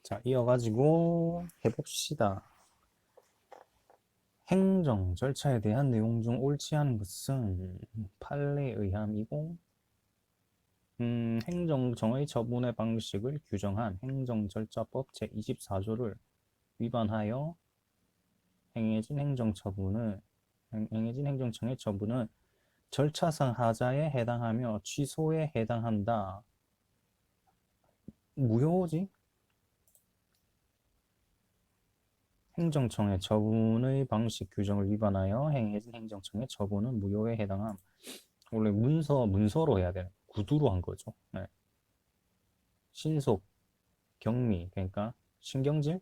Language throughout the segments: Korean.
자, 이어가지고 해봅시다. 행정 절차에 대한 내용 중 옳지 않은 것은 판례에 의함이고, 행정정의 처분의 방식을 규정한 행정절차법 제24조를 위반하여 행해진 행정청의 처분은 절차상 하자에 해당하며 취소에 해당한다. 무효지? 행정청의 처분의 방식 규정을 위반하여 행해진 행정청의 처분은 무효에 해당함. 원래 문서로 해야 되는 구두로 한 거죠. 네. 신속, 경미, 그러니까 신경질?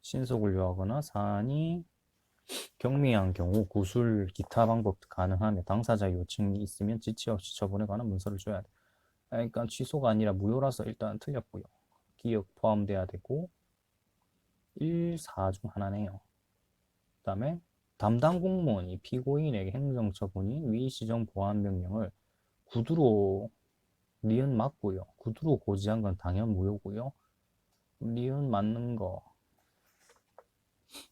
신속을 요하거나 사안이 경미한 경우 구술, 기타 방법 가능하며 당사자 요청이 있으면 지체 없이 처분에 관한 문서를 줘야 돼. 그러니까 취소가 아니라 무효라서 일단 틀렸고요. 기억 포함돼야 되고 1, 4 중 하나네요. 그 다음에 담당 공무원이 피고인에게 행정처분인 위시정 보안 명령을 구두로 니은 맞고요. 구두로 고지한 건 당연 무효고요. 니은 맞는 거,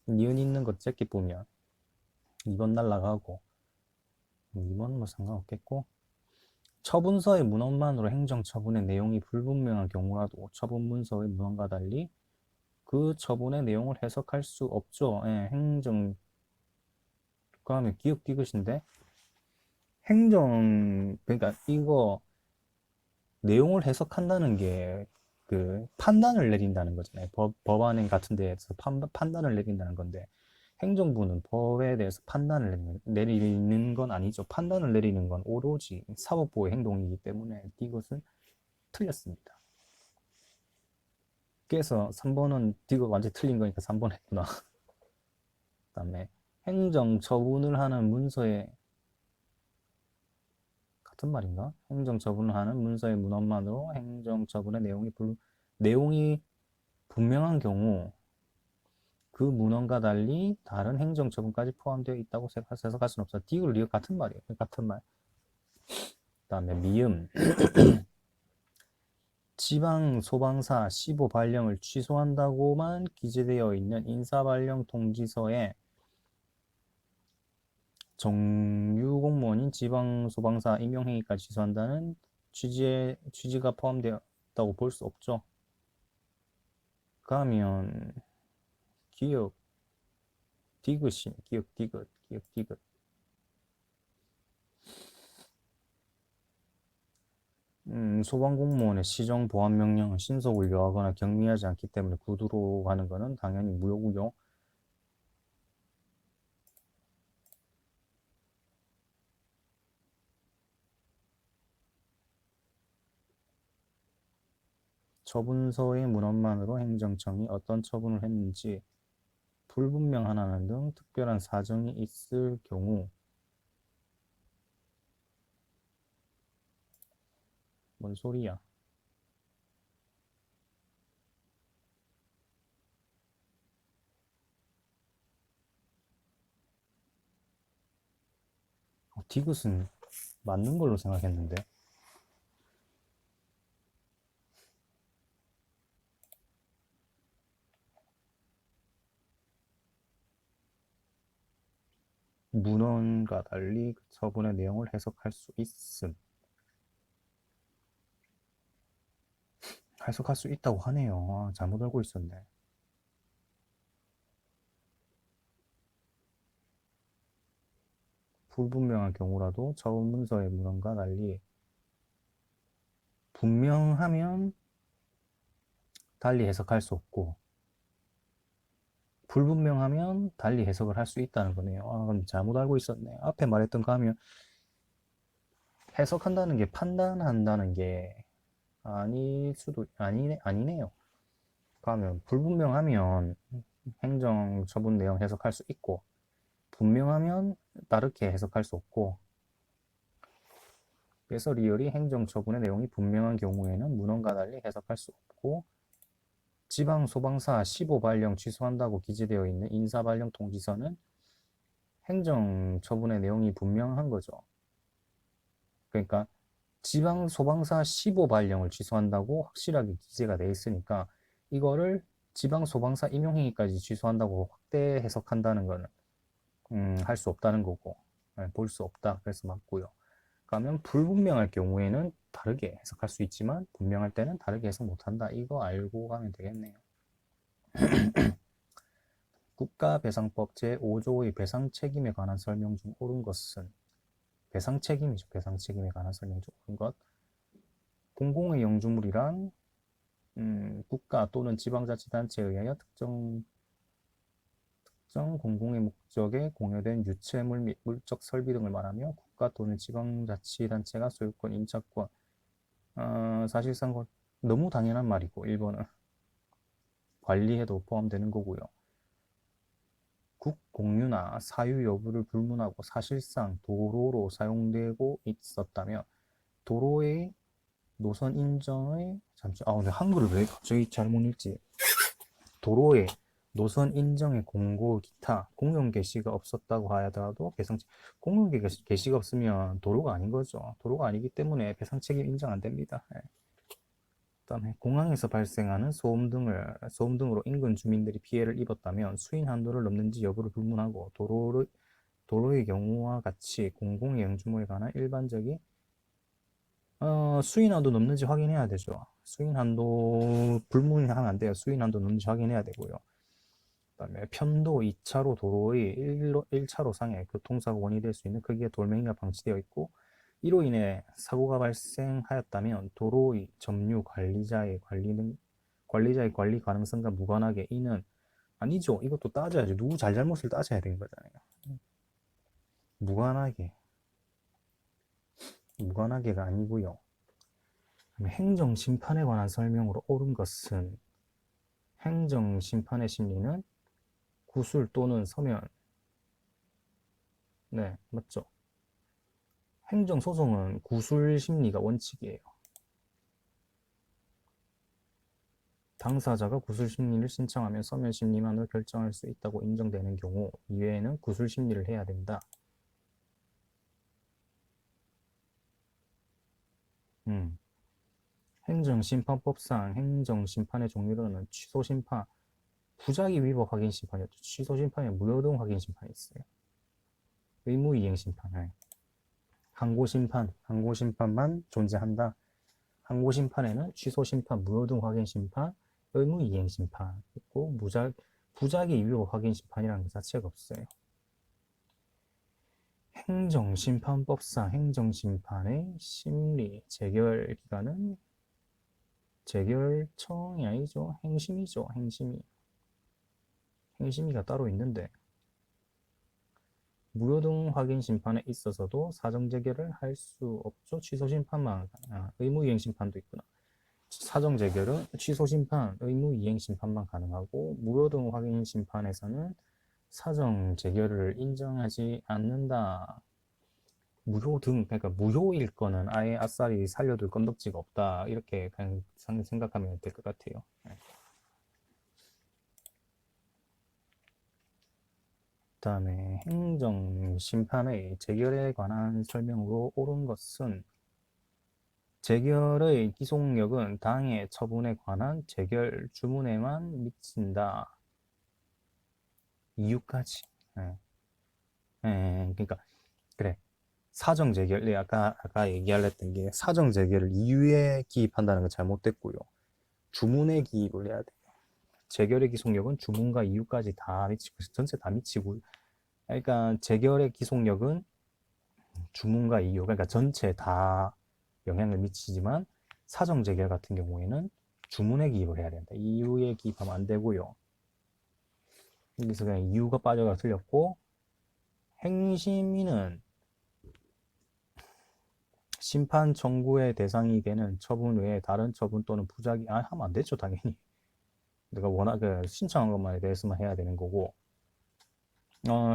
니은 있는 거 째기 보면 2번 날라가고 2번 뭐 상관없겠고, 처분서의 문헌만으로 행정처분의 내용이 불분명한 경우라도 처분 문서의 문헌과 달리 그 처분의 내용을 해석할 수 없죠. 예, 행정 그러면 기억 디귿인데 그러니까 이거 내용을 해석한다는 게 그 판단을 내린다는 거잖아요. 법안행 같은 데에서 판단을 내린다는 건데, 행정부는 법에 대해서 판단을 내리는 건 아니죠. 판단을 내리는 건 오로지 사법부의 행동이기 때문에 이것은 틀렸습니다. 그래서 3번은 이거 완전히 틀린 거니까 3번 했구나. 그 다음에 행정처분을 하는 문서에 같은 말인가? 행정처분을 하는 문서의 문헌만으로 행정처분의 내용이 분명한 경우 그 문헌과 달리 다른 행정처분까지 포함되어 있다고 해석할 수는 없어. 디귿 리귿 같은 말이에요. 같은 말. 그 다음에 미음. 지방 소방사 15 발령을 취소한다고만 기재되어 있는 인사발령 통지서에 정유 공무원인 지방 소방사 임용행위까지 취소한다는 취지가 포함되었다고 볼 수 없죠. 그러면 기억 디귿이 기억 디귿 소방공무원의 시정보안명령은 신속을 요하거나 경미하지 않기 때문에 구두로 가는 것은 당연히 무효고요. 처분서의 문헌만으로 행정청이 어떤 처분을 했는지 불분명하다는 등 특별한 사정이 있을 경우, 뭔 소리야? 디귿은 맞는 걸로 생각했는데. 문헌과 달리 그 처분의 내용을 해석할 수 있음. 해석할 수 있다고 하네요. 잘못 알고 있었네. 불분명한 경우라도 처분 문서의 문헌과 달리 분명하면 달리 해석할 수 없고, 불분명하면 달리 해석을 할 수 있다는 거네요. 그럼 잘못 알고 있었네. 앞에 말했던 거 하면 해석한다는 게 판단한다는 게 아니네요. 그러면 불분명하면 행정처분 내용 해석할 수 있고, 분명하면 다르게 해석할 수 없고, 그래서 리얼이 행정처분의 내용이 분명한 경우에는 문헌과 달리 해석할 수 없고, 지방소방사 15발령 취소한다고 기재되어 있는 인사발령 통지서는 행정처분의 내용이 분명한 거죠. 그러니까 지방 소방사 15발령을 취소한다고 확실하게 기재가 돼 있으니까 이거를 지방 소방사 임용행위까지 취소한다고 확대 해석한다는 거는 할 수 없다는 거고 볼 수 없다. 그래서 맞고요. 그러면 불분명할 경우에는 다르게 해석할 수 있지만 분명할 때는 다르게 해석 못한다. 이거 알고 가면 되겠네요. 국가배상법 제5조의 배상 책임에 관한 설명 중 옳은 것은 배상 책임이죠. 배상 책임에 관한 설명 중 옳은 것. 공공의 영주물이란 국가 또는 지방자치단체에 의하여 특정 공공의 목적에 공여된 유체물 및 물적 설비 등을 말하며 국가 또는 지방자치단체가 소유권, 임차권, 사실상 너무 당연한 말이고 1번은 관리에도 포함되는 거고요. 국 공유나 사유 여부를 불문하고 사실상 도로로 사용되고 있었다며 도로의 노선 인정의 근데 한글을 왜 갑자기 잘못 읽지? 도로의 노선 인정의 공고 기타 공용 게시가 없었다고 하더라도 배상 공용 게시가 없으면 도로가 아닌 거죠. 도로가 아니기 때문에 배상 책임 인정 안 됩니다. 그다음에 공항에서 발생하는 소음 등으로 인근 주민들이 피해를 입었다면 수인 한도를 넘는지 여부를 불문하고 도로의 경우와 같이 공공의 영주물에 관한 일반적인 수인 한도 넘는지 확인해야 되죠. 수인 한도 불문하면 안 돼요. 수인 한도 넘는지 확인해야 되고요. 그다음에 편도 2차로 도로의 1차로상에 교통사고 원인이 될 수 있는 크기의 돌멩이가 방치되어 있고 이로 인해 사고가 발생하였다면 도로의 점유 관리자의 관리 가능성과 무관하게 이는 아니죠. 이것도 따져야죠. 누구 잘잘못을 따져야 되는 거잖아요. 무관하게가 아니고요. 행정심판에 관한 설명으로 옳은 것은 행정심판의 심리는 구술 또는 서면. 네, 맞죠. 행정소송은 구술 심리가 원칙이에요. 당사자가 구술 심리를 신청하면 서면 심리만으로 결정할 수 있다고 인정되는 경우 이외에는 구술 심리를 해야 된다. 행정심판법상 행정심판의 종류로는 취소심판, 부작위 위법 확인심판이었죠. 취소심판에 무효등 확인심판이 있어요. 의무이행심판, 항고심판만 존재한다. 항고심판에는 취소심판, 무효등 확인심판, 의무이행심판 있고 부작위 위법 확인심판이라는 것 자체가 없어요. 행정심판법상 행정심판의 심리, 재결 기관은 재결청이 아니죠. 행심이죠. 행심이가 따로 있는데 무효등 확인 심판에 있어서도 사정 재결을 할 수 없죠. 취소 심판만 의무 이행 심판도 있구나. 사정 재결은 취소 심판, 의무 이행 심판만 가능하고 무효등 확인 심판에서는 사정 재결을 인정하지 않는다. 무효등, 그러니까 무효일 거는 아예 아싸리 살려둘 건덕지가 없다. 이렇게 그냥 생각하면 될 것 같아요. 그다음에 행정심판의 재결에 관한 설명으로 옳은 것은 재결의 기속력은 당해 처분에 관한 재결 주문에만 미친다. 이유까지. 그러니까 그래. 사정 재결, 아까 얘기하려던 게 사정 재결을 이유에 기입한다는 건 잘못됐고요. 주문에 기입을 해야 돼요. 재결의 기속력은 주문과 이유까지 다 미치고 전체 다 미치고. 그러니까 재결의 기속력은 주문과 이유, 그러니까 전체 다 영향을 미치지만 사정 재결 같은 경우에는 주문에 기입을 해야 된다. 이유에 기입하면 안 되고요. 여기서 그냥 이유가 빠져가 틀렸고, 행심위는 심판 청구의 대상이 되는 처분 외에 다른 처분 또는 부작위 하면 안 되죠, 당연히. 내가 워낙 신청한 것만에 대해서만 해야 되는 거고,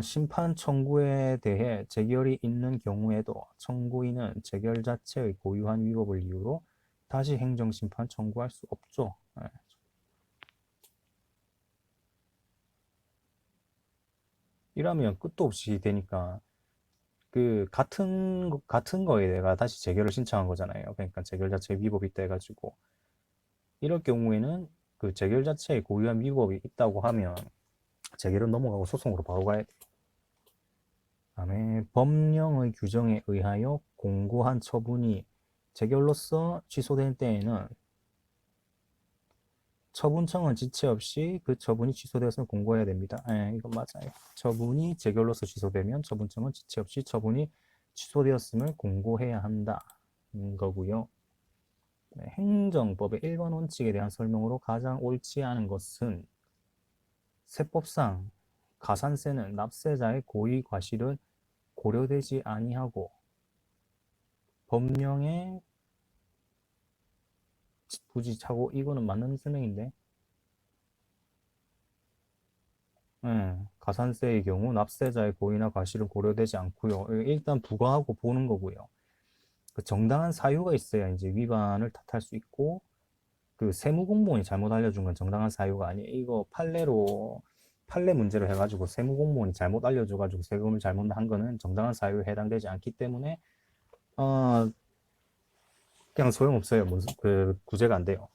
심판 청구에 대해 재결이 있는 경우에도 청구인은 재결 자체의 고유한 위법을 이유로 다시 행정심판 청구할 수 없죠. 이러면 끝도 없이 되니까 그 같은 거에 내가 다시 재결을 신청한 거잖아요. 그러니까 재결 자체에 위법이 있다 해가지고 이럴 경우에는 그 재결 자체에 고유한 위법이 있다고 하면 재결은 넘어가고 소송으로 바로 가야 돼. 다음에 법령의 규정에 의하여 공고한 처분이 재결로서 취소된 때에는 처분청은 지체 없이 그 처분이 취소되었음을 공고해야 됩니다. 이건 맞아요. 처분이 재결로서 취소되면 처분청은 지체 없이 처분이 취소되었음을 공고해야 한다. 거고요. 네, 행정법의 일반 원칙에 대한 설명으로 가장 옳지 않은 것은 세법상 가산세는 납세자의 고의 과실은 고려되지 아니하고 법령에 부지차고 이거는 맞는 설명인데 가산세의 경우 납세자의 고의나 과실은 고려되지 않고요. 일단 부과하고 보는 거고요. 그 정당한 사유가 있어야 이제 위반을 탓할 수 있고 그 세무공무원이 잘못 알려준 건 정당한 사유가 아니에요. 이거 판례 문제로 해가지고 세무공무원이 잘못 알려줘가지고 세금을 잘못 한 거는 정당한 사유에 해당되지 않기 때문에 어 그냥 소용없어요. 그 구제가 안 돼요.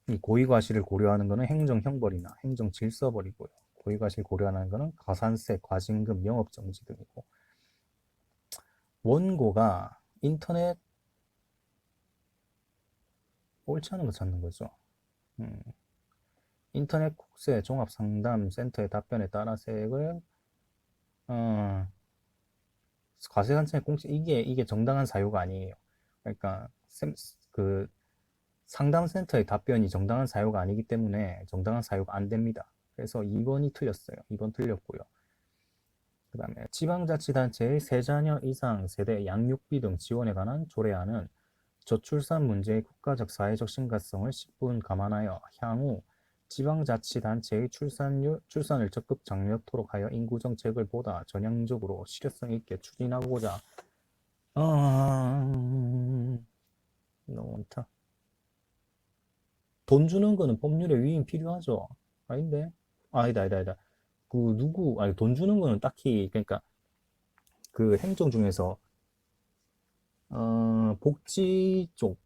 이 고의과실을 고려하는 것은 행정형벌이나 행정질서벌이고요. 고의과실 고려하는 것은 가산세, 과징금, 영업정지 등이고 원고가 인터넷 옳지 않은 거 찾는 거죠. 인터넷 국세 종합상담센터의 답변에 따라 세액을 어, 과세관청의 공시 이게 정당한 사유가 아니에요. 그러니까 그 상담센터의 답변이 정당한 사유가 아니기 때문에 정당한 사유가 안 됩니다. 그래서 2번이 틀렸어요. 2번 틀렸고요. 그 다음에 지방자치단체의 세자녀 이상 세대 양육비 등 지원에 관한 조례안은 저출산 문제의 국가적 사회적 심각성을 10분 감안하여 향후 지방자치단체의 출산을 적극 장려토록 하여 인구정책을 보다 전향적으로 실효성 있게 추진하고자 너무 많다. 돈 주는 거는 법률에 위임 필요하죠. 아닌데? 아니다. 아니, 돈 주는 거는 딱히, 그러니까, 그 행정 중에서, 복지 쪽,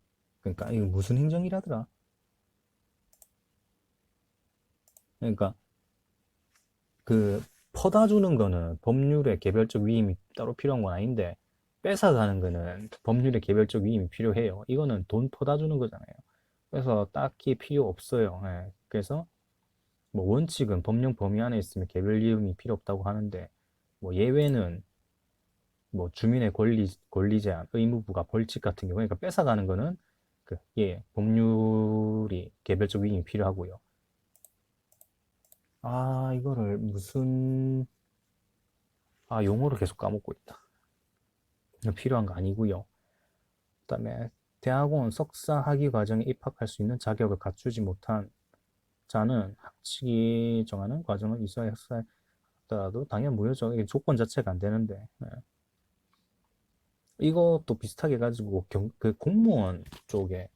그러니까, 이거 무슨 행정이라더라? 그러니까, 그, 퍼다 주는 거는 법률에 개별적 위임이 따로 필요한 건 아닌데, 뺏어가는 거는 법률에 개별적 위임이 필요해요. 이거는 돈 퍼다 주는 거잖아요. 그래서 딱히 필요 없어요. 예. 그래서, 뭐 원칙은 법령 범위 안에 있으면 개별 이음이 필요 없다고 하는데 뭐 예외는 뭐 주민의 권리 제한, 의무 부과, 벌칙 같은 경우 그러니까 뺏어가는 거는 법률이 개별적 위임이 필요하고요. 이거를 용어를 계속 까먹고 있다. 필요한 거 아니고요. 그다음에 대학원 석사 학위 과정에 입학할 수 있는 자격을 갖추지 못한 자는 학칙이 정하는 과정을 이수하여 학사하더라도 당연 무효죠. 이게 조건 자체가 안 되는데. 네. 이것도 비슷하게 해가지고 그 공무원 쪽에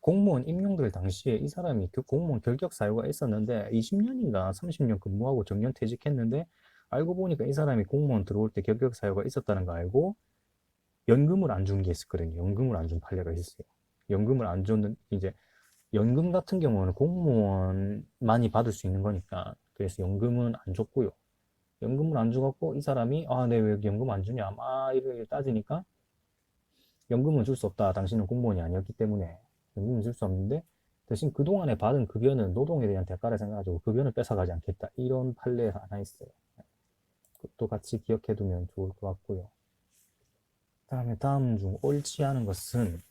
공무원 임용될 당시에 이 사람이 그 공무원 결격 사유가 있었는데 20년인가 30년 근무하고 정년 퇴직했는데 알고 보니까 이 사람이 공무원 들어올 때 결격 사유가 있었다는 거 알고 연금을 안 준 게 있었거든요. 연금을 안 준 판례가 있었어요. 연금을 안 줬는 이제 연금 같은 경우는 공무원만이 받을 수 있는 거니까 그래서 연금은 안 줬고요. 연금을 안 줘갖고 이 사람이 내 왜 연금 안 주냐 이렇게 따지니까 연금은 줄 수 없다. 당신은 공무원이 아니었기 때문에 연금은 줄 수 없는데 대신 그동안에 받은 급여는 노동에 대한 대가를 생각하고 급여는 뺏어가지 않겠다. 이런 판례가 하나 있어요. 그것도 같이 기억해두면 좋을 것 같고요. 다음에 다음 중 옳지 않은 것은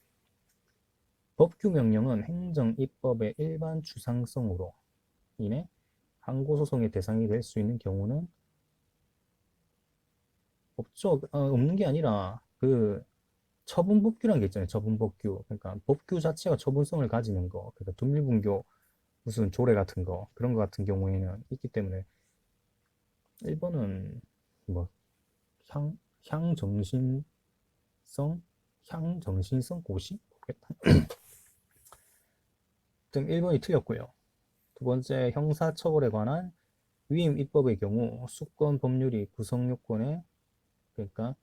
법규 명령은 행정 입법의 일반 추상성으로 인해 항고소송의 대상이 될 수 있는 경우는 없죠. 없는 게 아니라 그 처분법규라는 게 있잖아요. 처분법규. 그러니까 법규 자체가 처분성을 가지는 거. 그러니까 dun밀분교 무슨 조례 같은 거 그런 거 같은 경우에는 있기 때문에 1번은 뭐 향정신성 향정신성 고시? 모르겠다. 1번이 틀렸고요. 두 번째 형사처벌에 관한 위임 입법의 경우 수권 법률이 구성 요건에 그러니까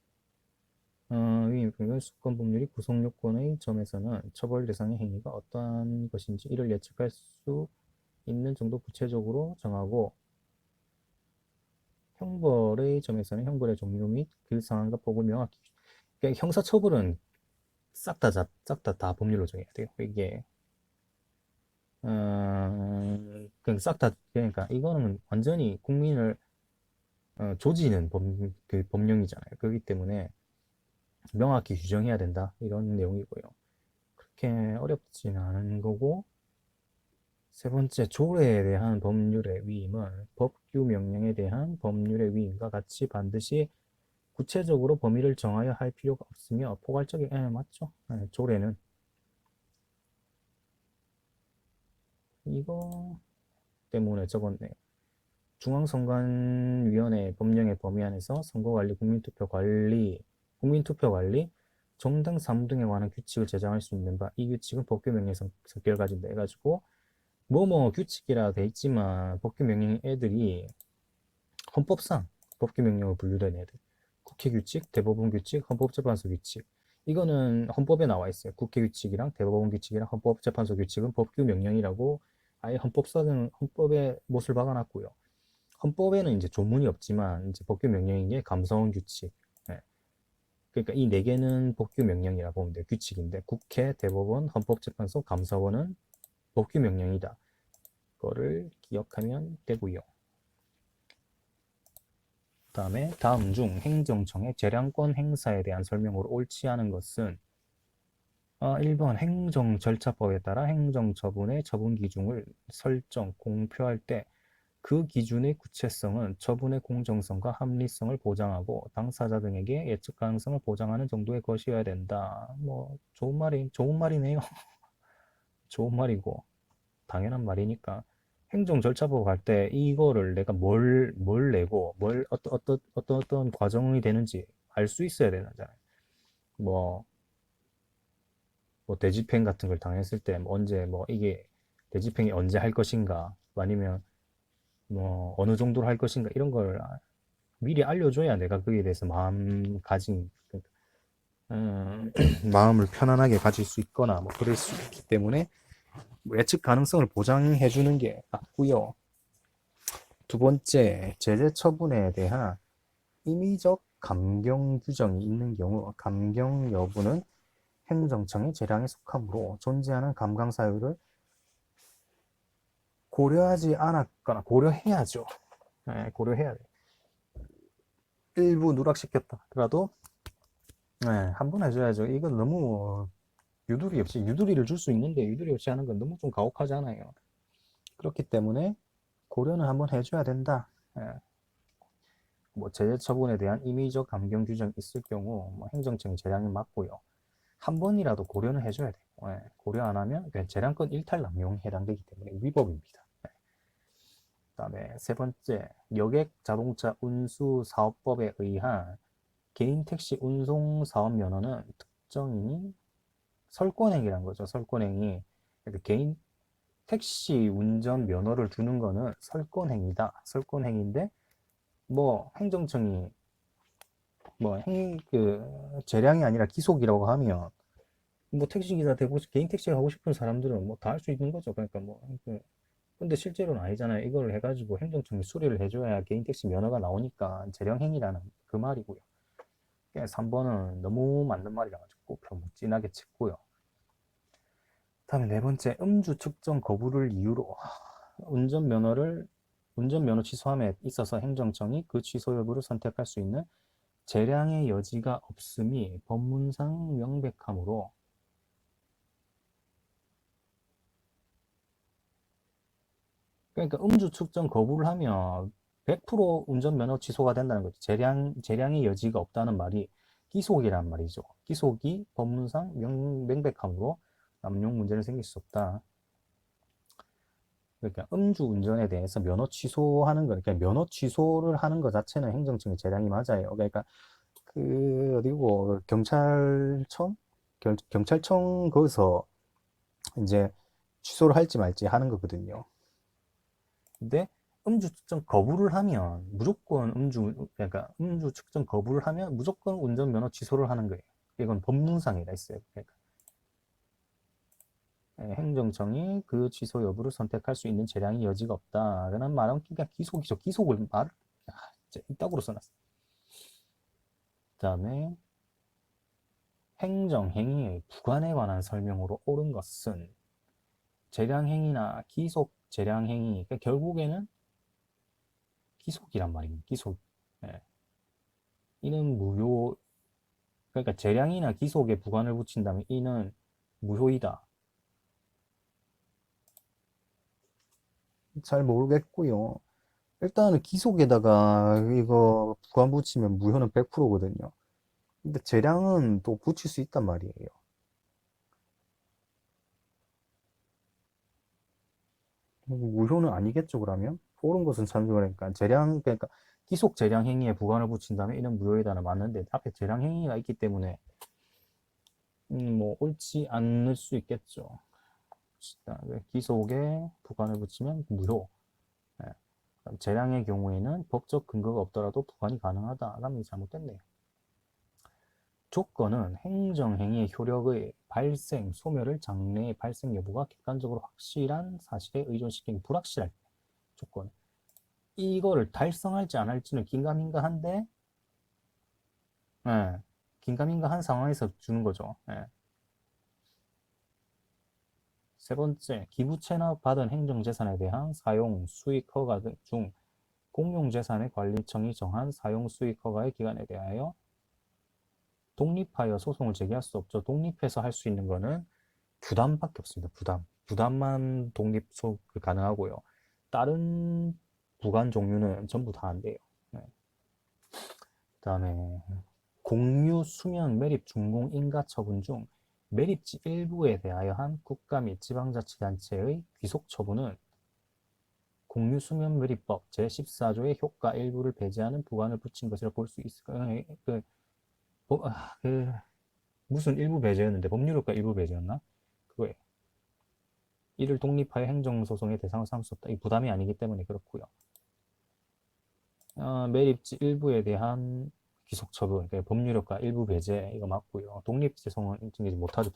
위임 입법의 수권 법률이 구성 요건의 점에서는 처벌 대상의 행위가 어떠한 것인지 이를 예측할 수 있는 정도 구체적으로 정하고 형벌의 점에서는 형벌의 종류 및 그 상한과 폭을 명확히 그러니까 형사처벌은 싹 다 법률로 정해야 돼요. 이게 그냥 싹 다 그러니까 이거는 완전히 국민을 조지는 그 법령이잖아요. 그렇기 때문에 명확히 규정해야 된다 이런 내용이고요. 그렇게 어렵지는 않은 거고 세 번째 조례에 대한 법률의 위임은 법규 명령에 대한 법률의 위임과 같이 반드시 구체적으로 범위를 정하여 할 필요가 없으며 포괄적인 맞죠? 조례는 이거 때문에 적었네요. 중앙선관위원회 법령의 범위 안에서 선거관리, 국민투표관리, 정당 사무 등에 관한 규칙을 제정할 수 있는 바, 이 규칙은 법규 명령 성격을 가진다 해가지고 뭐뭐 규칙이라 돼 있지만 법규 명령 애들이 헌법상 법규 명령을 분류된 애들 국회 규칙, 대법원 규칙, 헌법재판소 규칙 이거는 헌법에 나와 있어요. 국회 규칙이랑 대법원 규칙이랑 헌법재판소 규칙은 법규 명령이라고 아예 헌법사는 헌법에 못을 박아놨고요. 헌법에는 이제 조문이 없지만 이제 법규 명령인 게 감사원 규칙. 예. 그러니까 이 네 개는 법규 명령이라고 보면 돼요. 규칙인데 국회, 대법원, 헌법재판소, 감사원은 법규 명령이다. 그거를 기억하면 되고요. 그다음에 다음 중 행정청의 재량권 행사에 대한 설명으로 옳지 않은 것은 1번 행정절차법에 따라 행정처분의 처분 기준을 설정, 공표할 때 그 기준의 구체성은 처분의 공정성과 합리성을 보장하고 당사자 등에게 예측 가능성을 보장하는 정도의 것이어야 된다. 뭐 좋은 말이네요. 좋은 말이고 당연한 말이니까 행정절차법 할 때 이거를 내가 뭘 내고 어떤 과정이 되는지 알 수 있어야 되잖아요. 뭐, 뭐 대집행 같은 걸 당했을 때 언제 뭐 이게 대집행이 언제 할 것인가 아니면 뭐 어느 정도로 할 것인가 이런 걸 미리 알려줘야 내가 거기에 대해서 마음을 편안하게 가질 수 있거나 뭐 그럴 수 있기 때문에 뭐 예측 가능성을 보장해 주는 게 맞고요. 두 번째, 제재 처분에 대한 임의적 감경 규정이 있는 경우 감경 여부는 행정청의 재량에 속하므로 존재하는 감강 사유를 고려하지 않았거나 고려해야죠. 네, 고려해야 돼. 일부 누락시켰다 하더라도 한 번 해줘야죠. 이건 너무 유두리를 줄 수 있는데 유두리 없이 하는 건 너무 좀 가혹하잖아요. 그렇기 때문에 고려는 한번 해줘야 된다. 뭐 제재 처분에 대한 임의적 감경 규정이 있을 경우 뭐 행정청이 재량이 맞고요. 한 번이라도 고려는 해줘야 돼요. 고려 안 하면 재량권 일탈 남용에 해당되기 때문에 위법입니다. 그다음에 세 번째, 여객 자동차 운수 사업법에 의한 개인 택시 운송 사업 면허는 특정인이 설권행위란 거죠. 설권행위. 그러니까 개인 택시 운전 면허를 주는 거는 설권행위다. 설권행위인데 뭐 행정청이 뭐 재량이 아니라 기속이라고 하면 뭐 택시기사 되고 개인 택시 하고 싶은 사람들은 뭐 다 할 수 있는 거죠. 그러니까 뭐 근데 실제로는 아니잖아요. 이걸 해가지고 행정청이 수리를 해줘야 개인 택시 면허가 나오니까 재량행위라는 그 말이고요. 3번은 너무 맞는 말이라 가지고 꼭 진하게 짚고요. 다음에 네 번째, 음주 측정 거부를 이유로 운전면허 취소함에 있어서 행정청이 그 취소 여부를 선택할 수 있는 재량의 여지가 없음이 법문상 명백하므로 그러니까 음주 측정 거부를 하면 100% 운전면허 취소가 된다는 거죠. 재량의 여지가 없다는 말이 기속이란 말이죠. 기속이 법문상 명백하므로 남용 문제는 생길 수 없다. 그러니까 음주 운전에 대해서 면허 취소하는 거, 그러니까 면허 취소를 하는 것 자체는 행정청의 재량이 맞아요. 그러니까 어디고 경찰청 거기서 이제 취소를 할지 말지 하는 거거든요. 근데 음주 측정 거부를 하면 무조건 그러니까 음주 측정 거부를 하면 무조건 운전면허 취소를 하는 거예요. 이건 법문상에 다 있어요. 그러니까 행정청이 그 취소 여부를 선택할 수 있는 재량의 여지가 없다. 라는 말은 그러니까 기속이죠. 기속을 말 진짜 이따구로 써놨어. 그 다음에 행정행위의 부관에 관한 설명으로 옳은 것은 재량행위나 기속 재량행위, 그러니까 결국에는 기속이란 말입니다. 기속. 예. 이는 무효, 그러니까 재량이나 기속에 부관을 붙인다면 이는 무효이다. 잘 모르겠고요. 일단은 기속에다가 이거 부관 붙이면 무효는 100%거든요. 근데 재량은 또 붙일 수 있단 말이에요. 무효는 아니겠죠, 그러면? 옳은 것은 참 그러니까 그러니까 기속 재량 행위에 부관을 붙인다면 이는 무효이다는 맞는데 앞에 재량 행위가 있기 때문에 뭐 옳지 않을 수 있겠죠. 기속에 부관을 붙이면 무효. 예. 재량의 경우에는 법적 근거가 없더라도 부관이 가능하다. 라면 잘못됐네요. 조건은 행정행위의 효력의 발생, 소멸을 장래의 발생 여부가 객관적으로 확실한 사실에 의존시키는 불확실할 때. 조건. 이거를 달성할지 안 할지는 긴가민가한데, 예, 긴가민가한 상황에서 주는 거죠. 예. 세 번째, 기부 체납받은 행정재산에 대한 사용, 수익 허가 중 공용재산의 관리청이 정한 사용, 수익 허가의 기간에 대하여 독립하여 소송을 제기할 수 없죠. 독립해서 할 수 있는 거는 부담밖에 없습니다. 부담만 독립 가능하고요. 다른 부관 종류는 전부 다 안 돼요. 네. 그다음에 공유, 수면, 매립, 준공, 인가 처분 중 매립지 일부에 대하여 한 국가 및 지방자치단체의 귀속 처분은 공유, 수면, 매립법 제14조의 효과 일부를 배제하는 부관을 붙인 것이라 볼 수 있을까요? 그 무슨 일부 배제였는데 법률효과 일부 배제였나? 그거예요. 이를 독립하여 행정소송의 대상을 삼을 수 없다. 이 부담이 아니기 때문에 그렇고요. 매립지 일부에 대한 기속처분, 그러니까 법률효과 일부 배제 이거 맞고요. 독립재송은 인정되지 못하죠.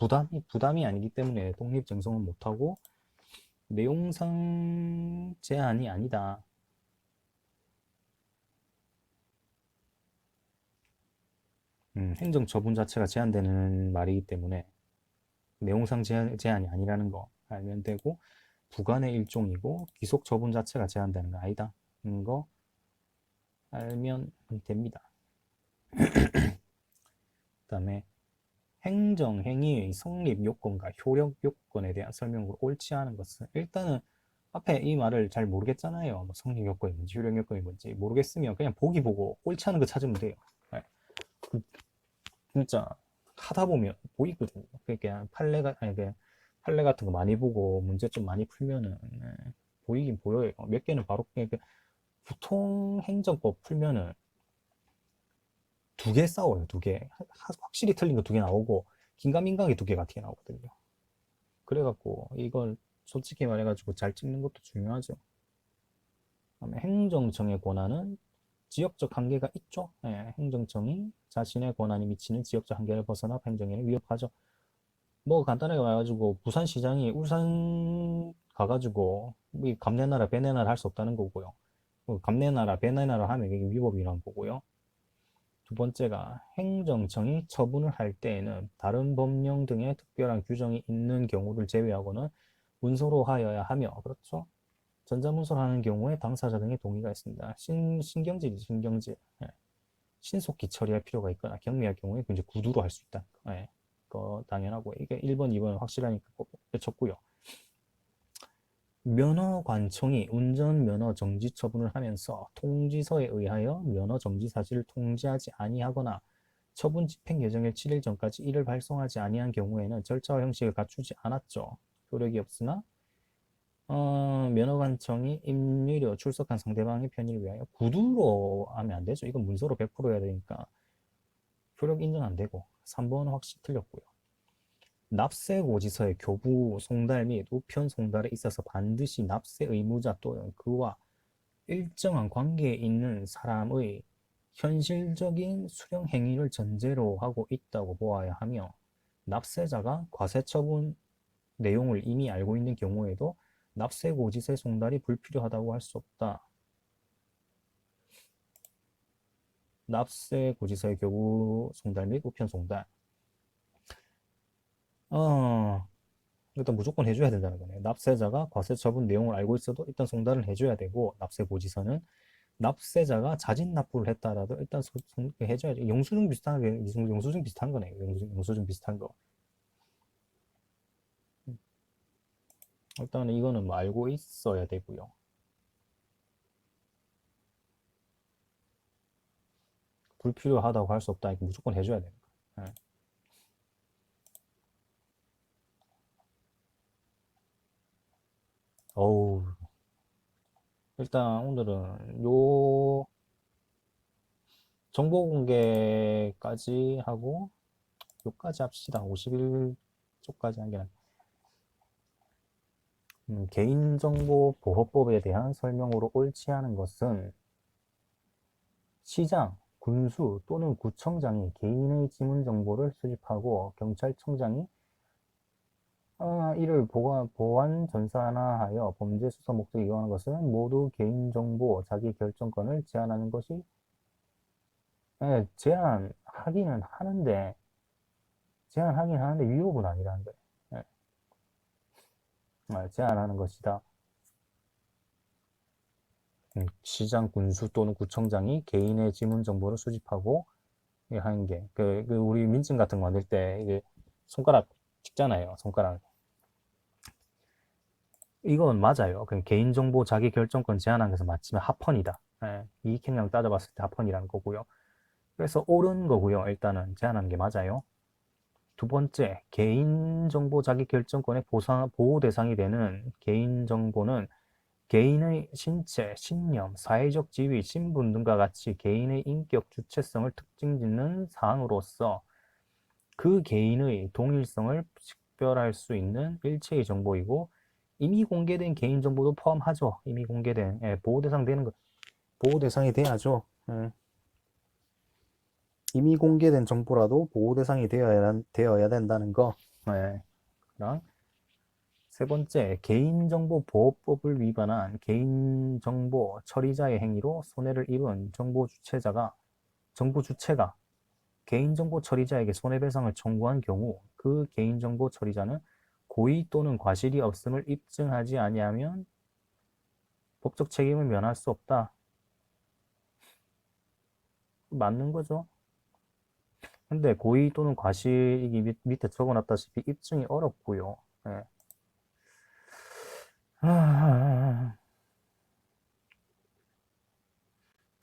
부담이 아니기 때문에 독립쟁송은 못하고 내용상 제한이 아니다. 행정처분 자체가 제한되는 말이기 때문에 내용상 제한이 아니라는 거 알면 되고 부관의 일종이고 기속처분 자체가 제한되는 거 아니다. 거 알면 됩니다. 그 다음에 행정행위의 성립 요건과 효력 요건에 대한 설명으로 옳지 않은 것은 일단은 앞에 이 말을 잘 모르겠잖아요. 뭐 성립 요건이 뭔지 효력 요건이 뭔지 모르겠으면 그냥 보기 보고 옳지 않은 거 찾으면 돼요. 네. 진짜 하다 보면 보이거든요. 그러니까 판례 같은 거 많이 보고 문제 좀 많이 풀면은 보이긴 보여요. 몇 개는 바로 보통 행정법 풀면은 두 개 싸워요. 두 개. 확실히 틀린 거 두 개 나오고 긴가민가하게 두 개 같은 게 나오거든요. 그래갖고 이걸 솔직히 말해가지고 잘 찍는 것도 중요하죠. 그다음에 행정청의 권한은 지역적 한계가 있죠. 예, 행정청이 자신의 권한이 미치는 지역적 한계를 벗어나 행정에는 위협하죠. 뭐 간단하게 말해가지고 부산시장이 울산 가가지고 이 감내나라 배내나라 할 수 없다는 거고요. 감내나라 배내나라 하면 이게 위법이란 거고요. 두 번째가 행정청이 처분을 할 때에는 다른 법령 등의 특별한 규정이 있는 경우를 제외하고는 문서로 하여야 하며, 그렇죠? 전자문서로 하는 경우에 당사자 등의 동의가 있습니다. 신경질이죠, 신경질. 예. 신속히 처리할 필요가 있거나 경미할 경우에 이제 구두로 할 수 있다. 예. 그거 당연하고 이게 1번, 2번 확실하니까 꼭 외쳤고요. 면허관청이 운전면허 정지 처분을 하면서 통지서에 의하여 면허 정지 사실을 통지하지 아니하거나 처분 집행 예정일 7일 전까지 이를 발송하지 아니한 경우에는 절차와 형식을 갖추지 않았죠. 효력이 없으나 면허관청이 임의로 출석한 상대방의 편의를 위하여 구두로 하면 안 되죠. 이건 문서로 100% 해야 되니까 효력 인정 안 되고 3번은 확실히 틀렸고요. 납세고지서의 교부 송달 및 우편 송달에 있어서 반드시 납세 의무자 또는 그와 일정한 관계에 있는 사람의 현실적인 수령 행위를 전제로 하고 있다고 보아야 하며 납세자가 과세처분 내용을 이미 알고 있는 경우에도 납세고지세 송달이 불필요하다고 할 수 없다. 납세고지서의 교부 송달 및 우편 송달. 일단 무조건 해줘야 된다는 거네요. 납세자가 과세처분 내용을 알고 있어도 일단 송달을 해줘야 되고, 납세고지서는 납세자가 자진 납부를 했다라도 일단 해줘야죠. 영수증 비슷한 게, 영수증 비슷한 거네요. 영수증 비슷한 거. 일단은 이거는 뭐 알고 있어야 되고요. 불필요하다고 할 수 없다. 이거 무조건 해줘야 되는 거예요. 네. 어우, 일단 오늘은 요 정보 공개까지 하고 요까지 합시다. 51쪽까지 한 게 개인정보보호법에 대한 설명으로 옳지 않은 것은 시장, 군수 또는 구청장이 개인의 지문 정보를 수집하고 경찰청장이 이를 보완 전산화하여 범죄 수사 목적에 이용하는 것은 모두 개인정보 자기 결정권을 제한하는 것이 제한하기는 하는데 위법은 아니라는 거예요. 제한하는 것이다. 시장, 군수 또는 구청장이 개인의 지문 정보를 수집하고 하는 게, 우리 민증 같은 거 만들 때 이게 손가락 찍잖아요. 손가락. 이건 맞아요. 개인정보 자기 결정권 제한하는 것은 맞지만 합헌이다. 이익행량 따져봤을 때 합헌이라는 거고요. 그래서 옳은 거고요. 일단은 제한하는 게 맞아요. 두 번째, 개인정보 자기 결정권의 보호 대상이 되는 개인정보는 개인의 신체, 신념, 사회적 지위, 신분 등과 같이 개인의 인격, 주체성을 특징짓는 사항으로서 그 개인의 동일성을 식별할 수 있는 일체의 정보이고 이미 공개된 개인정보도 포함하죠. 이미 공개된 보호 대상 되는 거 보호 대상이 돼야죠. 이미 공개된 정보라도 보호 대상이 되어야 된다는 거. 랑 세 번째, 개인정보보호법을 위반한 개인정보 처리자의 행위로 손해를 입은 정보 주체가 개인정보 처리자에게 손해배상을 청구한 경우 그 개인정보 처리자는 고의 또는 과실이 없음을 입증하지 아니하면 법적 책임을 면할 수 없다. 맞는 거죠? 근데 고의 또는 과실이 밑에 적어놨다시피 입증이 어렵고요. 네.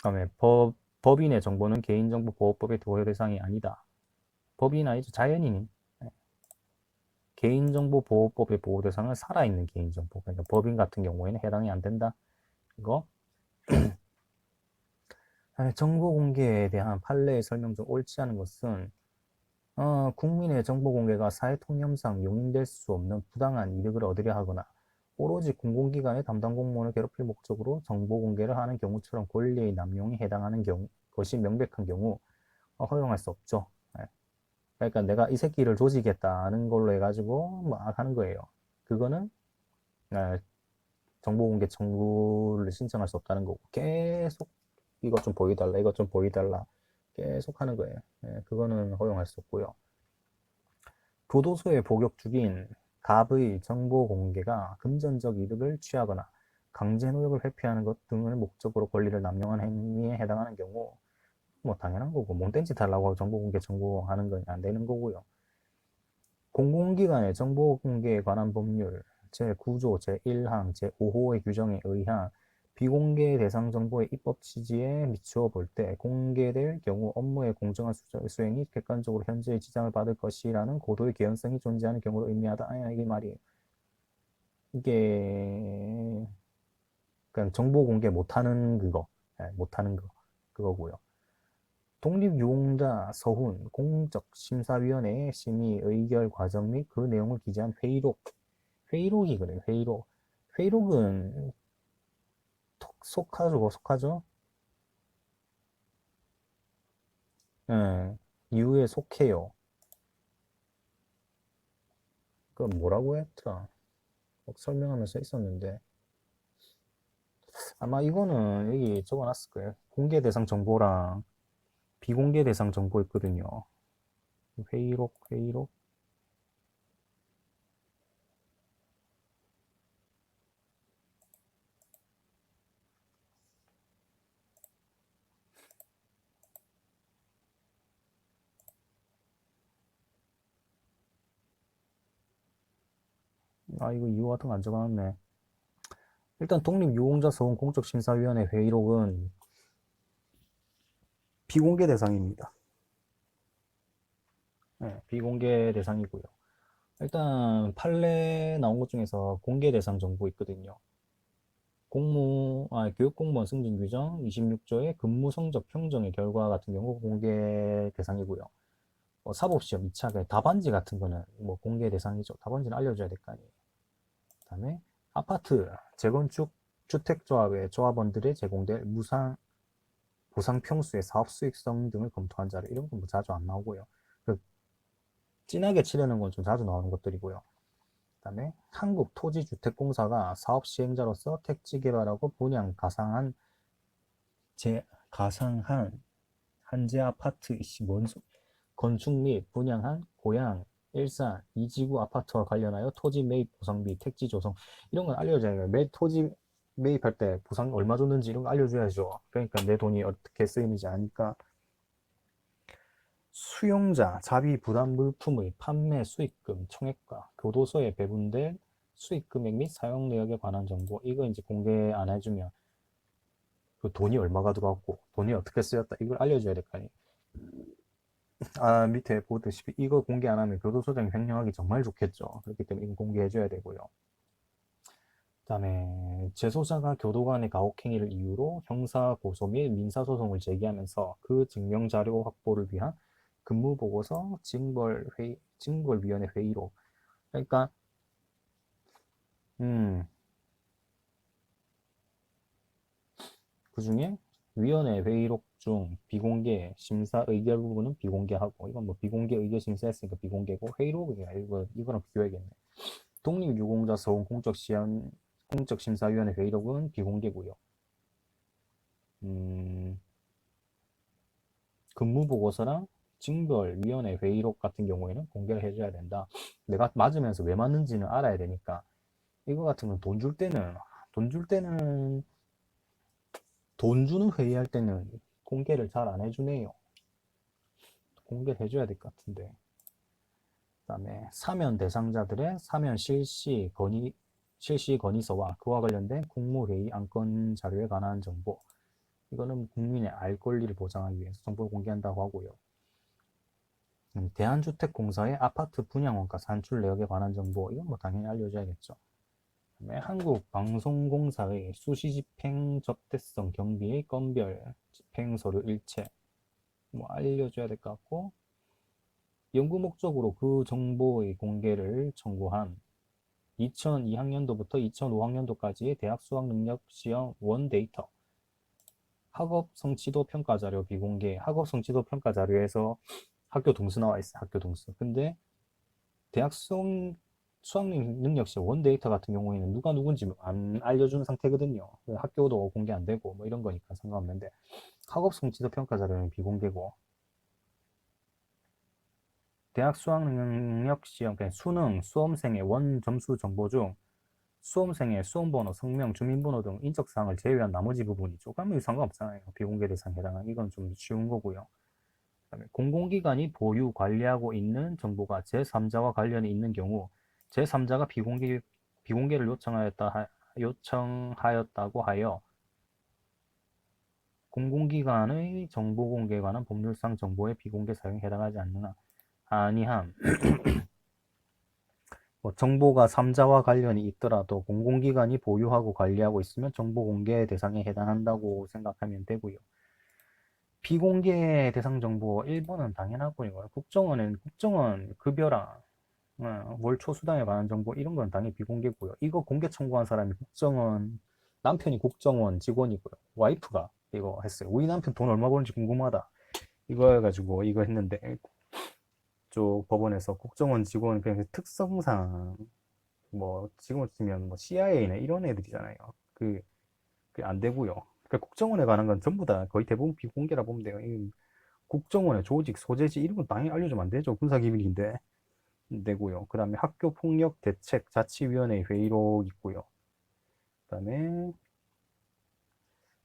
다음에 법인의 정보는 개인정보보호법의 도해 대상이 아니다. 법인 아니죠. 자연인이. 네. 개인정보보호법의 보호 대상은 살아있는 개인정보. 그러니까 법인 같은 경우에는 해당이 안 된다. 이거. 정보 공개에 대한 판례의 설명 중 옳지 않은 것은 국민의 정보 공개가 사회 통념상 용인될 수 없는 부당한 이득을 얻으려 하거나 오로지 공공기관의 담당 공무원을 괴롭힐 목적으로 정보 공개를 하는 경우처럼 권리의 남용에 해당하는 것이 명백한 경우 허용할 수 없죠. 네. 그러니까 내가 이 새끼를 조지겠다는 걸로 해가지고 막 하는 거예요. 그거는 정보 공개 청구를 신청할 수 없다는 거고 계속 이것 좀 보여달라, 이것 좀 보여달라 계속 하는 거예요. 그거는 허용할 수 없고요. 교도소의 복역 중인 갑의 정보 공개가 금전적 이득을 취하거나 강제 노역을 회피하는 것 등을 목적으로 권리를 남용한 행위에 해당하는 경우 뭐 당연한 거고 몽땡 짓 하려고 정보 공개 청구하는 건 안 되는 거고요. 공공기관의 정보 공개에 관한 법률 제9조 제1항 제5호의 규정에 의한 비공개 대상 정보의 입법 취지에 미추어 볼 때 공개될 경우 업무의 공정한 수행이 객관적으로 현재의 지장을 받을 것이라는 고도의 개연성이 존재하는 경우를 의미하다. 이게 말이에요. 이게 그냥 정보 공개 못하는 그거, 못하는 거 그거고요. 독립유공자 서훈 공적심사위원회의 심의 의결 과정 및 그 내용을 기재한 회의록이 그래요. 회의록은 속하죠, 속하죠? 예, 이후에 속해요. 그 뭐라고 했더라? 막 설명하면서 있었는데 아마 이거는 여기 적어놨을 거예요. 공개 대상 정보랑 비공개 대상 정보 있거든요. 회의록. 아, 이거 이유 같은 거 안 적어놨네. 일단 독립유공자 서원 공적심사위원회 회의록은 비공개 대상입니다. 네, 비공개 대상이고요. 일단 판례 나온 것 중에서 공개 대상 정보 있거든요. 교육공무원 승진 규정 26조의 근무 성적 평정의 결과 같은 경우 공개 대상이고요. 사법시험 2차 답안지 같은 거는 뭐 공개 대상이죠. 답안지는 알려줘야 될 거 아니에요. 그다음에 아파트 재건축 주택조합의 조합원들의 제공될 보상 평수의 사업 수익성 등을 검토한 자료 이런 건 뭐 자주 안 나오고요. 그 진하게 치려는 건 좀 자주 나오는 것들이고요. 그다음에 한국토지주택공사가 사업 시행자로서 택지 개발하고 분양 가상한 한재 아파트 건축 및 분양한 고양 일산 이지구 아파트와 관련하여 토지 매입 보상비 택지 조성 이런 건 알려줘야 돼요. 토지 매입할 때 보상 얼마 줬는지 이런 거 알려줘야죠. 그러니까 내 돈이 어떻게 쓰이는지 아니까. 수용자 자비 부담 물품의 판매 수익금 총액과 교도소에 배분될 수익 금액 및 사용 내역에 관한 정보 이거 이제 공개 안 해주면 그 돈이 얼마가 들어왔고 돈이 어떻게 쓰였다 이걸 알려줘야 될 거 아니에요. 아, 밑에 보듯이 이거 공개 안 하면 교도소장이 횡령하기 정말 좋겠죠. 그렇기 때문에 이거 공개해줘야 되고요. 그다음에 재소자가 교도관의 가혹행위를 이유로 형사 고소 및 민사 소송을 제기하면서 그 증명 자료 확보를 위한 근무보고서 징벌위원회 회의록. 그러니까 그 중에 위원회 회의록 중 비공개 심사 의결 부분은 비공개하고 이건 뭐 비공개 의결 심사했으니까 비공개고 회의록이야 이거랑 비교해야겠네. 독립유공자 서원 공적심사위원회 회의록은 비공개고요. 음, 근무보고서랑 징벌위원회 회의록 같은 경우에는 공개를 해줘야 된다. 내가 맞으면서 왜 맞는지는 알아야 되니까 이거 같은 건 돈 줄 때는 돈 주는 회의할 때는 공개를 잘 안 해주네요. 공개를 해줘야 될 것 같은데. 그다음에 사면 대상자들의 사면 실시 건의서와 그와 관련된 국무회의 안건 자료에 관한 정보. 이거는 국민의 알 권리를 보장하기 위해서 정보를 공개한다고 하고요. 대한주택공사의 아파트 분양원가 산출 내역에 관한 정보. 이건 뭐 당연히 알려줘야겠죠. 그다음에 한국방송공사의 수시집행 접대성 경비의 건별 집행서류 일체. 뭐 알려줘야 될 것 같고 연구 목적으로 그 정보의 공개를 청구한 2002학년도부터 2005학년도까지의 대학 수학능력 시험 원데이터 학업 성취도 평가 자료 비공개 학업 성취도 평가 자료에서 학교 동수 나와 있어 학교 동수 근데 대학 수학능력 시험 원데이터 같은 경우에는 누가 누군지 안 알려주는 상태거든요. 학교도 공개 안 되고 뭐 이런 거니까 상관없는데 학업 성취도 평가 자료는 비공개고 대학 수학능력 시험, 그냥 수능, 수험생의 원 점수 정보 중 수험생의 수험번호, 성명, 주민번호 등 인적사항을 제외한 나머지 부분이죠. 그러면 상관없잖아요. 비공개 대상에 해당한 이건 좀 쉬운 거고요. 그다음에 공공기관이 보유, 관리하고 있는 정보가 제3자와 관련이 있는 경우 제3자가 비공개를 요청하였다고 하여 공공기관의 정보 공개에 관한 법률상 정보의 비공개 사용에 해당하지 않느나 아니함. 뭐 정보가 3자와 관련이 있더라도 공공기관이 보유하고 관리하고 있으면 정보 공개 대상에 해당한다고 생각하면 되고요. 비공개 대상 정보 1번은 당연하고요. 국정원 급여랑 월 초수당에 관한 정보 이런 건 당연히 비공개고요. 이거 공개 청구한 사람이 국정원 남편이 국정원 직원이고요. 와이프가 이거 했어요. 우리 남편 돈 얼마 버는지 궁금하다. 이거 해가지고 이거 했는데 쪽 법원에서 국정원 직원 그냥 특성상 뭐 지금 치면 뭐 CIA나 이런 애들이잖아요. 그, 그 안 되고요. 그러니까 국정원에 관한 건 전부 다 거의 대부분 비공개라 보면 돼요. 이 국정원의 조직, 소재지 이런 건 당연히 알려주면 안 되죠. 군사기밀인데 안 되고요. 그 다음에 학교폭력 대책 자치위원회 회의록 있고요. 그 다음에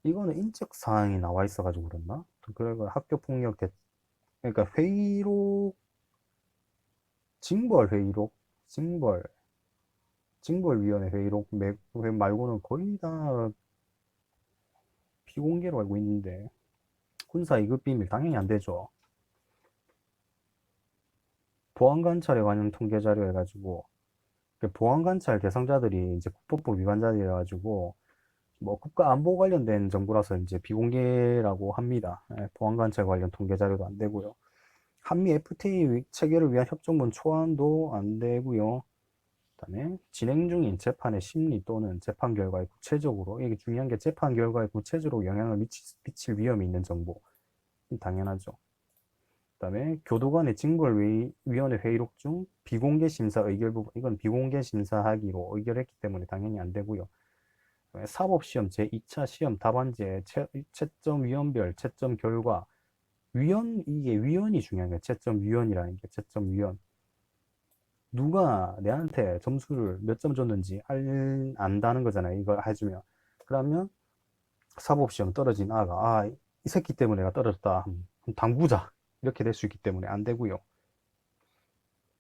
이거는 인적 사항이 나와 있어가지고 그랬나? 그리고 학교폭력 대 그러니까 회의록, 징벌 회의록, 징벌위원회 회의록 말고는 거의 다 비공개로 알고 있는데 군사 2급 비밀 당연히 안 되죠. 보안관찰에 관한 통계 자료 해가지고 보안관찰 대상자들이 이제 국법법 위반자들이라 가지고 뭐 국가 안보 관련된 정보라서 이제 비공개라고 합니다. 예, 보안관찰 관련 통계 자료도 안 되고요. 한미 FTA 체결을 위한 협정문 초안도 안 되고요. 그다음에 진행 중인 재판의 심리 또는 재판 결과에 구체적으로 이게 중요한 게 재판 결과에 구체적으로 영향을 미칠 위험이 있는 정보 당연하죠. 그다음에 교도관의 징벌위원회 회의록 중 비공개 심사 의결 부분 이건 비공개 심사하기로 의결했기 때문에 당연히 안 되고요. 사법시험 제2차 시험 답안지의 채점 위원별 채점 결과 이게 위원이 중요한 거예요. 채점 위원이라는 게 채점 위원. 누가 내한테 점수를 몇 점 줬는지 안다는 거잖아요. 이걸 해주면. 그러면 사법시험 떨어진 아가, 이 새끼 때문에 내가 떨어졌다. 당구자. 이렇게 될 수 있기 때문에 안 되고요.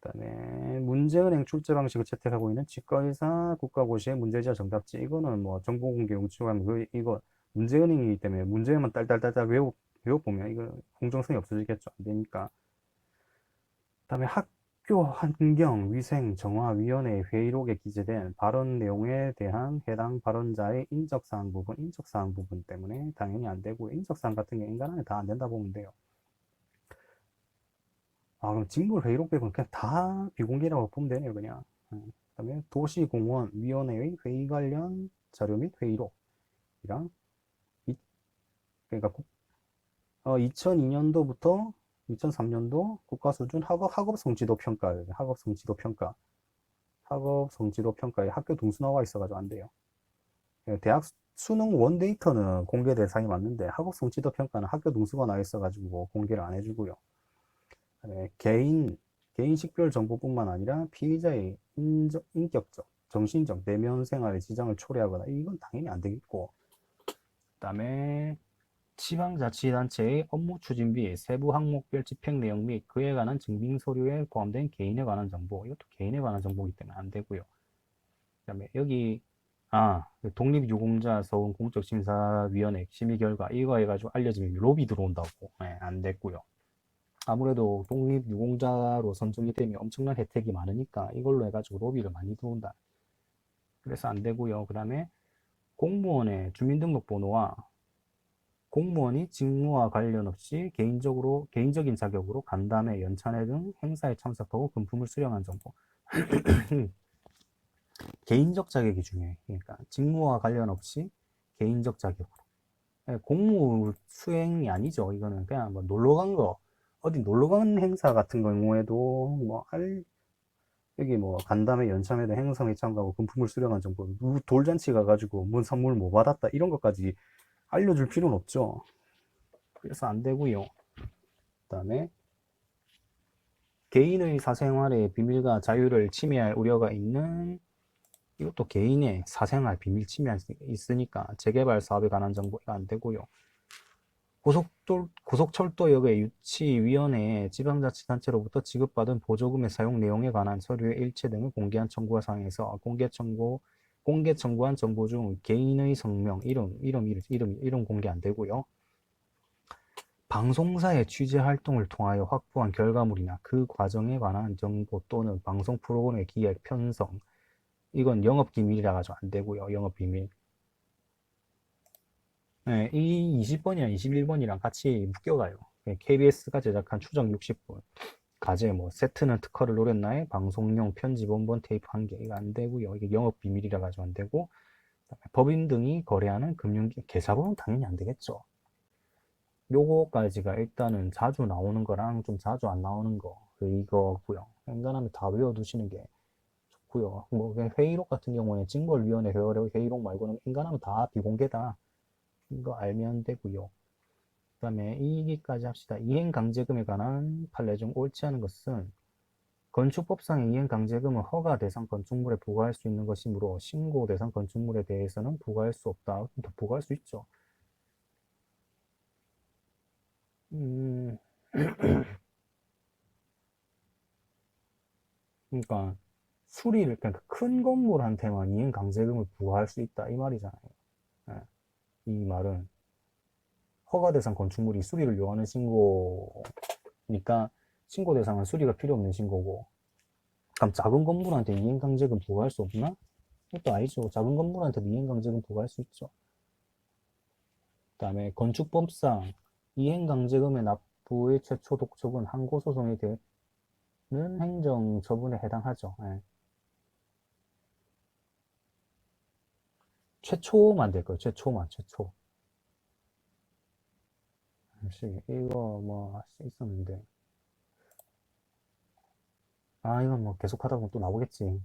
그다음에 문제은행 출제 방식을 채택하고 있는 치과의사 국가고시의 문제지와 정답지. 이거는 뭐 정보 공개 용치하면 이거 문제은행이기 때문에 문제만 딸딸딸딸 외워보면 이거 공정성이 없어지겠죠. 안 되니까. 그다음에 학교 환경 위생 정화위원회 회의록에 기재된 발언 내용에 대한 해당 발언자의 인적사항 부분 때문에 당연히 안 되고 인적사항 같은 게 인간 안에 다 안 된다 보면 돼요. 그럼 직물 회의록 빼고는 그냥 다 비공개라고 보면 되네요, 그냥. 그다음에 도시공원위원회의 회의 관련 자료 및 회의록이랑 그러니까 2002년도부터 2003년도 국가 수준 학업 성취도 평가, 학업 성취도 평가에 학교 동수 나와 있어가지고 안 돼요. 대학 수능 원데이터는 공개 대상이 맞는데 학업 성취도 평가는 학교 동수가 나와 있어가지고 공개를 안 해주고요. 개인 식별 정보뿐만 아니라 피의자의 인격적, 정신적, 내면 생활의 지장을 초래하거나 이건 당연히 안 되겠고, 그다음에 지방자치단체의 업무 추진비, 세부 항목별 집행 내용 및 그에 관한 증빙 서류에 포함된 개인에 관한 정보, 이것도 개인에 관한 정보이기 때문에 안 되고요. 그다음에 여기 독립유공자 서울 공적심사위원회 심의 결과 이거 해가지고 알려지면 로비 들어온다고. 안 됐고요. 아무래도 독립유공자로 선정이 되면 엄청난 혜택이 많으니까 이걸로 해가지고 로비를 많이 들어온다. 그래서 안 되고요. 그 다음에 공무원의 주민등록번호와 공무원이 직무와 관련 없이 개인적인 자격으로 간담회, 연찬회 등 행사에 참석하고 금품을 수령한 정보. 개인적 자격이 중요해. 그러니까 직무와 관련 없이 개인적 자격으로. 공무 수행이 아니죠. 이거는 그냥 뭐 놀러 간 거, 어디 놀러 간 행사 같은 경우에도 여기 뭐 간담회, 연참회 등 행사에 참가하고 금품을 수령한 정보, 돌잔치 가가지고 뭔 선물 뭐 받았다 이런 것까지 알려줄 필요는 없죠. 그래서 안 되고요. 그다음에 개인의 사생활의 비밀과 자유를 침해할 우려가 있는 이것도 개인의 사생활 비밀 침해할 수 있으니까 재개발 사업에 관한 정보가 안 되고요. 고속철도역의 유치위원회에 지방자치단체로부터 지급받은 보조금의 사용 내용에 관한 서류의 일체 등을 공개한 청구와 사항에서 공개 청구한 정보 중 개인의 성명, 이름 공개 안 되고요. 방송사의 취재 활동을 통하여 확보한 결과물이나 그 과정에 관한 정보 또는 방송 프로그램의 기획, 편성, 이건 영업기밀이라 가지고 안 되고요. 영업비밀. 네, 이 20번이랑 21번이랑 같이 묶여가요. KBS가 제작한 추정 60분. 가제 세트는 특허를 노렸나에 방송용 편집 원본 테이프 1개. 이거 안 되고요. 이게 영업비밀이라 가지고 안 되고. 법인 등이 거래하는 계좌번호는 당연히 안 되겠죠. 요거까지가 일단은 자주 나오는 거랑 좀 자주 안 나오는 거, 이거고요. 웬간하면 다 외워두시는 게 좋고요. 뭐 그냥 회의록 같은 경우에 징벌위원회 회의록 말고는 웬간하면 다 비공개다. 이거 알면 되고요. 그 다음에 이 얘기까지 합시다. 이행강제금에 관한 판례 중 옳지 않은 것은 건축법상의 이행강제금은 허가 대상 건축물에 부과할 수 있는 것이므로 신고 대상 건축물에 대해서는 부과할 수 없다. 더 부과할 수 있죠. 음, 그러니까 수리를 그러니까 큰 건물한테만 이행강제금을 부과할 수 있다 이 말이잖아요. 예, 이 말은 허가 대상 건축물이 수리를 요하는 신고니까 신고 대상은 수리가 필요 없는 신고고, 그럼 작은 건물한테 이행강제금 부과할 수 없나? 그것도 아니죠. 작은 건물한테도 이행강제금 부과할 수 있죠. 그 다음에 건축법상 이행강제금의 납부의 최초 독촉은 항고소송이 되는 행정처분에 해당하죠. 예. 최초만 될 거예요. 최초. 혹시 이거 뭐 있었는데, 이건 뭐 계속 하다 보면 또 나오겠지.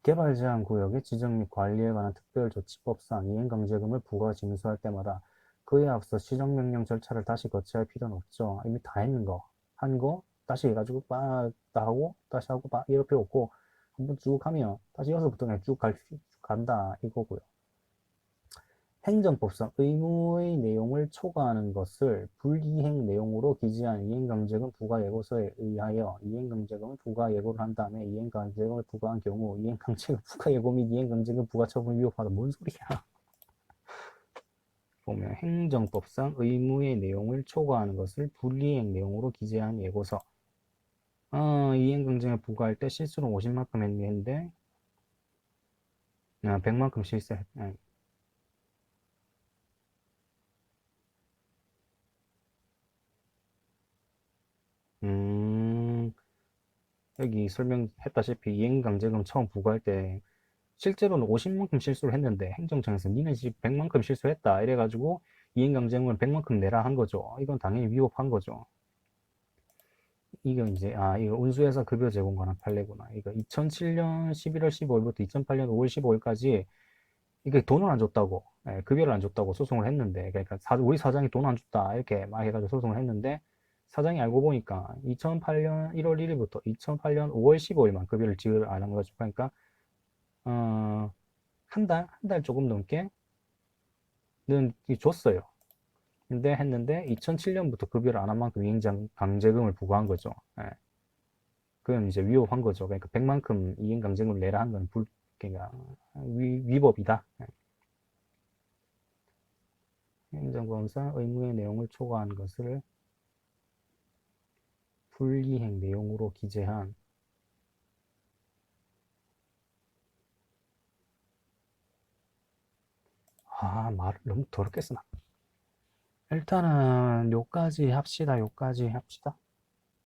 개발 제한 구역의 지정 및 관리에 관한 특별조치법상 이행강제금을 부과 징수할 때마다 그에 앞서 시정명령 절차를 다시 거쳐야 할 필요는 없죠. 이미 다 했는 거, 한 거, 다시 해가지고 다 하고, 다시 하고, 이럴 필요 없고, 한번 쭉 하면 다시 여기서부터 그냥 쭉 간다 이거고요. 행정법상 의무의 내용을 초과하는 것을 불이행 내용으로 기재한 이행강제금 부과예고서에 의하여 이행강제금을 부과예고를 한 다음에 이행강제금을 부과한 경우 이행강제금 부과예고 및 이행강제금 부과처분을 위법하다. 뭔 소리야? 보면 행정법상 의무의 내용을 초과하는 것을 불이행 내용으로 기재한 예고서. 이행강제금을 부과할 때 실수로 50만큼 했는데 100만큼 실수했. 음, 여기 설명했다시피 이행강제금 처음 부과할 때 실제로는 50만큼 실수를 했는데 행정청에서 니네 집 100만큼 실수했다 이래가지고 이행강제금을 100만큼 내라 한 거죠. 이건 당연히 위법한 거죠. 이거 이제 이거 운수회사 급여 제공 관한 판례구나. 이거 2007년 11월 15일부터 2008년 5월 15일까지 이게 돈을 안 줬다고, 급여를 안 줬다고 소송을 했는데, 그러니까 우리 사장이 돈 안 줬다 이렇게 막 해가지고 소송을 했는데, 사장이 알고 보니까 2008년 1월 1일부터 2008년 5월 15일만 급여를 지급을 안 한 거죠. 그러니까 한 달 조금 넘게는 줬어요. 근데 했는데 2007년부터 급여를 안 한 만큼 이행 강제금을 부과한 거죠. 그건 이제 위법한 거죠. 그러니까 100만큼 이행 강제금을 내라 한 건 그러니까 위법이다. 행정법상 의무의 내용을 초과한 것을 불이행 내용으로 기재한 말을 너무 더럽게 쓰나. 일단은 요까지 합시다. 요까지 합시다.